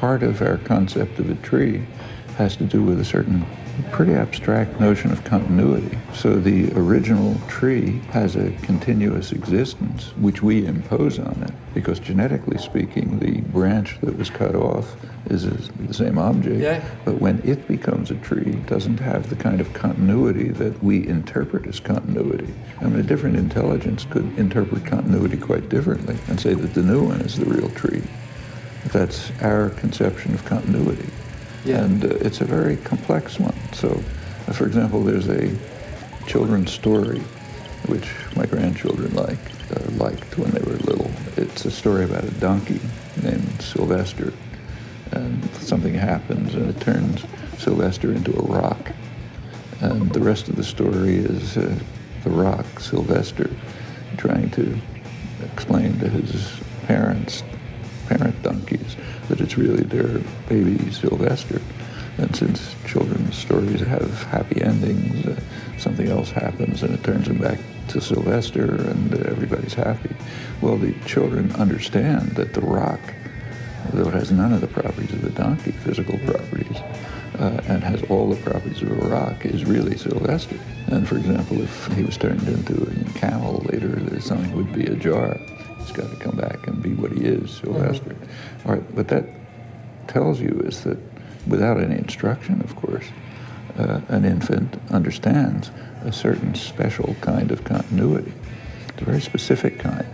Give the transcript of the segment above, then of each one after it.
part of our concept of a tree has to do with a certain pretty abstract notion of continuity. So the original tree has a continuous existence, which we impose on it, because genetically speaking, the branch that was cut off is the same object, but when it becomes a tree, it doesn't have the kind of continuity that we interpret as continuity. I mean, a different intelligence could interpret continuity quite differently and say that the new one is the real tree. That's our conception of continuity. And it's a very complex one. So, for example, there's a children's story which my grandchildren liked when they were little. It's a story about a donkey named Sylvester, and something happens and it turns Sylvester into a rock. And the rest of the story is the rock, Sylvester, trying to explain to his parent donkeys, that it's really their baby Sylvester. And since children's stories have happy endings, something else happens and it turns them back to Sylvester and everybody's happy. Well, the children understand that the rock, though it has none of the properties of the donkey, physical properties, and has all the properties of a rock, is really Sylvester. And for example, if he was turned into a camel later, something would be a jar. He's got to come back and be what he is, Sylvester. All right, what that tells you is that without any instruction, of course, an infant understands a certain special kind of continuity. It's a very specific kind,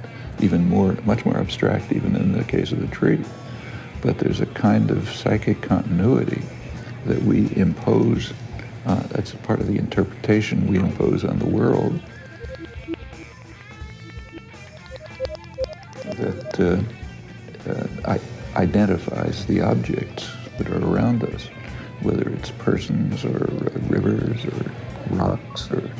much more abstract even in the case of the tree. But there's a kind of psychic continuity that we impose, that's a part of the interpretation we impose on the world, that identifies the objects that are around us, whether it's persons or rivers or rocks or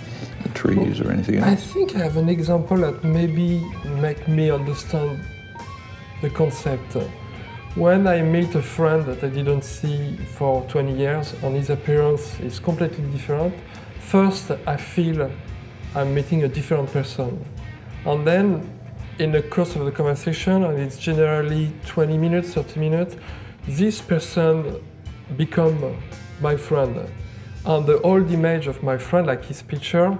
trees or anything else. I think I have an example that maybe make me understand the concept. When I meet a friend that I didn't see for 20 years and his appearance is completely different, first I feel I'm meeting a different person. And then in the course of the conversation, and it's generally 20 minutes, 30 minutes, this person become my friend. And the old image of my friend, like his picture,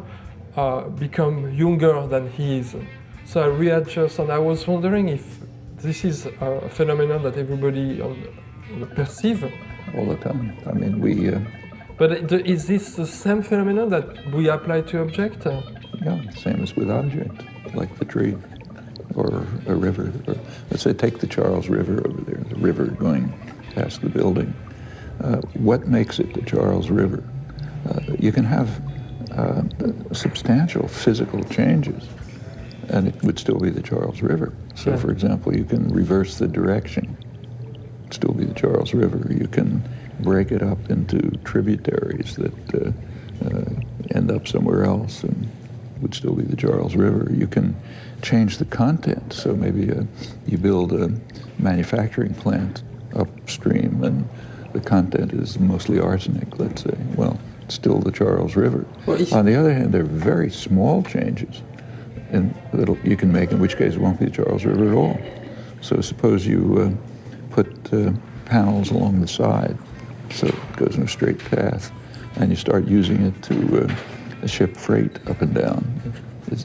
become younger than he is. So I readjust, and I was wondering if this is a phenomenon that everybody perceive. All the time. I mean, we... But is this the same phenomenon that we apply to object? Yeah, same as with object, like the tree or a river. Or, let's say take the Charles River over there, the river going past the building. What makes it the Charles River? You can have substantial physical changes, and it would still be the Charles River. So, for example, you can reverse the direction, it'd still be the Charles River. You can break it up into tributaries that end up somewhere else and would still be the Charles River. You can change the content. So maybe you build a manufacturing plant upstream and the content is mostly arsenic, let's say. Well, it's still the Charles River. On the other hand, there are very small changes that you can make, in which case it won't be the Charles River at all. So suppose you put panels along the side so it goes in a straight path, and you start using it to ship freight up and down.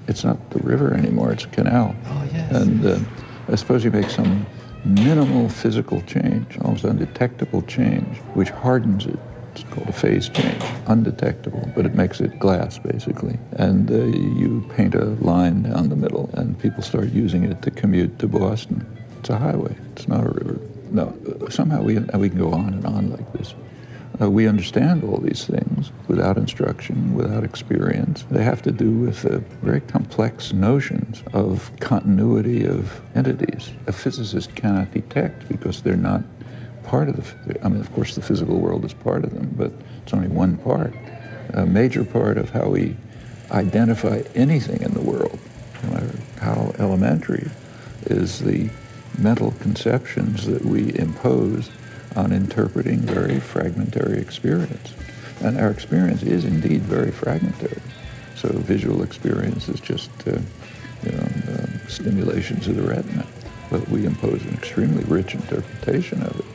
It's not the river anymore, it's a canal. Oh, yes. And I suppose you make some minimal physical change, almost undetectable change, which hardens it. It's called a phase change, undetectable, but it makes it glass, basically. And you paint a line down the middle, and people start using it to commute to Boston. It's a highway, it's not a river. No, somehow we can go on and on like this. We understand all these things without instruction, without experience. They have to do with very complex notions of continuity of entities. A physicist cannot detect because they're not part of I mean, of course, the physical world is part of them, but it's only one part. A major part of how we identify anything in the world, no matter how elementary, is the mental conceptions that we impose on interpreting very fragmentary experience. And our experience is indeed very fragmentary. So visual experience is just stimulations of the retina. But we impose an extremely rich interpretation of it.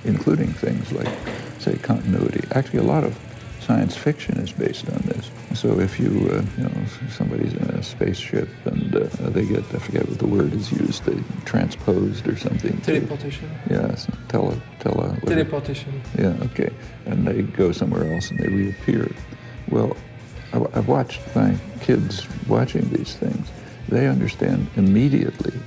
including things like, say, continuity. Actually, a lot of science fiction is based on this. So if somebody's in a spaceship and they get, I forget what the word is used, they transposed or something. Teleportation. Yes, teleportation. Yeah, okay. And they go somewhere else and they reappear. Well, I've watched my kids watching these things. They understand immediately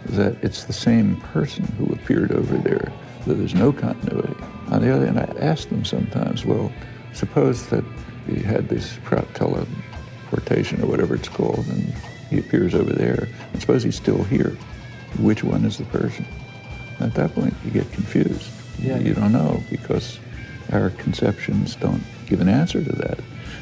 that it's the same person who appeared over there, that there's no continuity. On the other hand, I ask them sometimes, well, suppose that he had this teleportation or whatever it's called, and he appears over there, and suppose he's still here. Which one is the person? At that point, you get confused. Yeah. You don't know, because our conceptions don't give an answer to that.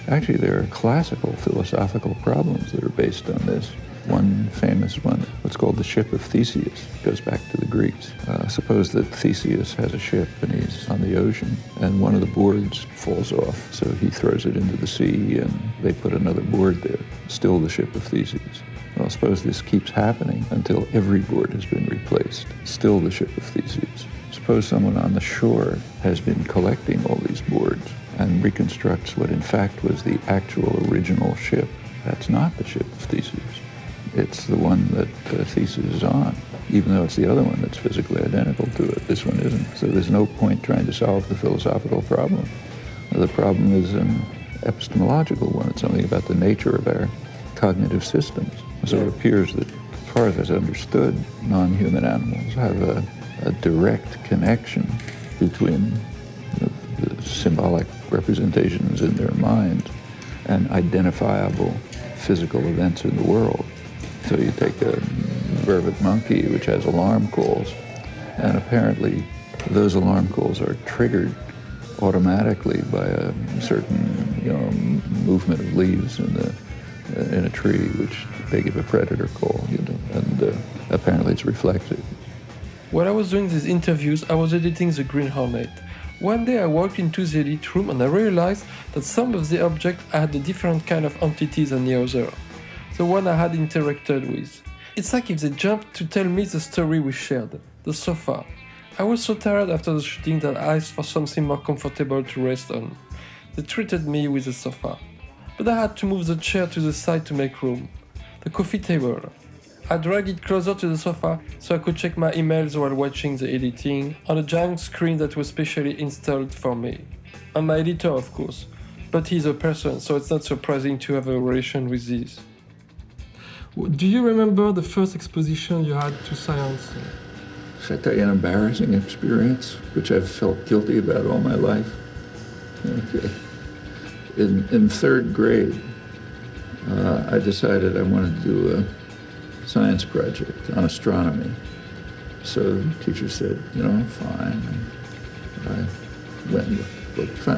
Actually, there are classical philosophical problems that are based on this. One famous one, what's called the ship of Theseus, goes back to the Greeks. Suppose that Theseus has a ship and he's on the ocean, and one of the boards falls off, so he throws it into the sea and they put another board there, still the ship of Theseus. Well, suppose this keeps happening until every board has been replaced, still the ship of Theseus. Suppose someone on the shore has been collecting all these boards and reconstructs what in fact was the actual original ship. That's not the ship of Theseus. It's the one that Theseus is on, even though it's the other one that's physically identical to it. This one isn't. So there's no point trying to solve the philosophical problem. The problem is an epistemological one. It's something about the nature of our cognitive systems. So it appears that, as far as I've understood, non-human animals have a direct connection between the symbolic representations in their minds and identifiable physical events in the world. So you take a vervet monkey, which has alarm calls, and apparently those alarm calls are triggered automatically by a certain, movement of leaves in a tree, which they give a predator call, and apparently it's reflected. While I was doing these interviews, I was editing The Green Hornet. One day I walked into the edit room and I realized that some of the objects had a different kind of entities than the other. The one I had interacted with. It's like if they jumped to tell me the story we shared. The sofa. I was so tired after the shooting that I asked for something more comfortable to rest on. They treated me with the sofa. But I had to move the chair to the side to make room. The coffee table. I dragged it closer to the sofa so I could check my emails while watching the editing on a giant screen that was specially installed for me. And my editor, of course. But he's a person, so it's not surprising to have a relation with this. Do you remember the first exposition you had to science? Should I tell you an embarrassing experience, which I've felt guilty about all my life? Okay. In third grade, I decided I wanted to do a science project on astronomy. So the teacher said, fine. And I went.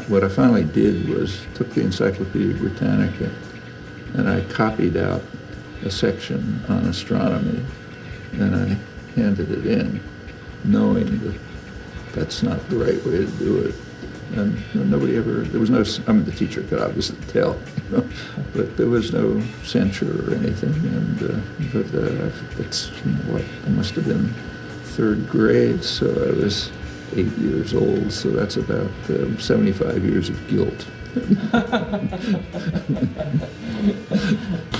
What I finally did was took the Encyclopedia Britannica and I copied out a section on astronomy, and I handed it in, knowing that that's not the right way to do it. And the teacher could obviously tell, but there was no censure or anything. And I must have been third grade, so I was 8 years old, so that's about 75 years of guilt.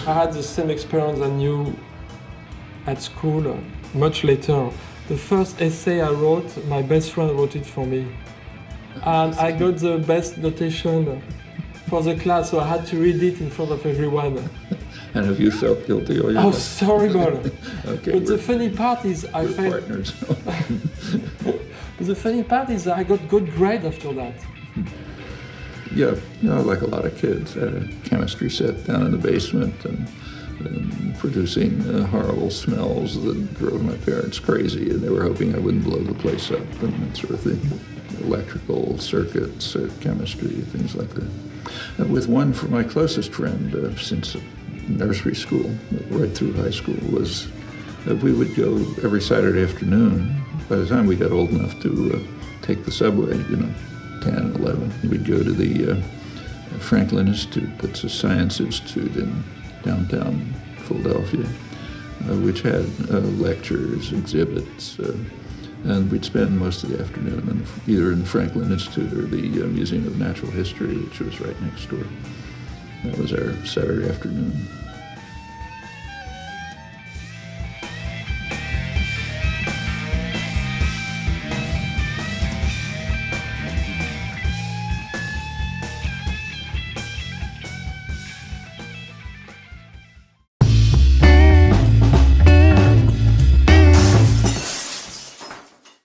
I had the same experience as you at school, much later. The first essay I wrote, my best friend wrote it for me. And I got the best notation for the class, so I had to read it in front of everyone. And have you felt guilty all your life? Oh, it's horrible. Okay, but the funny part is I felt... partners. But the funny part is I got good grade after that. Yeah, like a lot of kids, I had a chemistry set down in the basement and producing horrible smells that drove my parents crazy, and they were hoping I wouldn't blow the place up and that sort of thing. Electrical circuits, chemistry, things like that. With one for my closest friend since nursery school, right through high school, was that we would go every Saturday afternoon. By the time we got old enough to take the subway, 10, 11, we'd go to the Franklin Institute. That's a science institute in downtown Philadelphia, which had lectures, exhibits, And we'd spend most of the afternoon either in the Franklin Institute or the Museum of Natural History, which was right next door. That was our Saturday afternoon.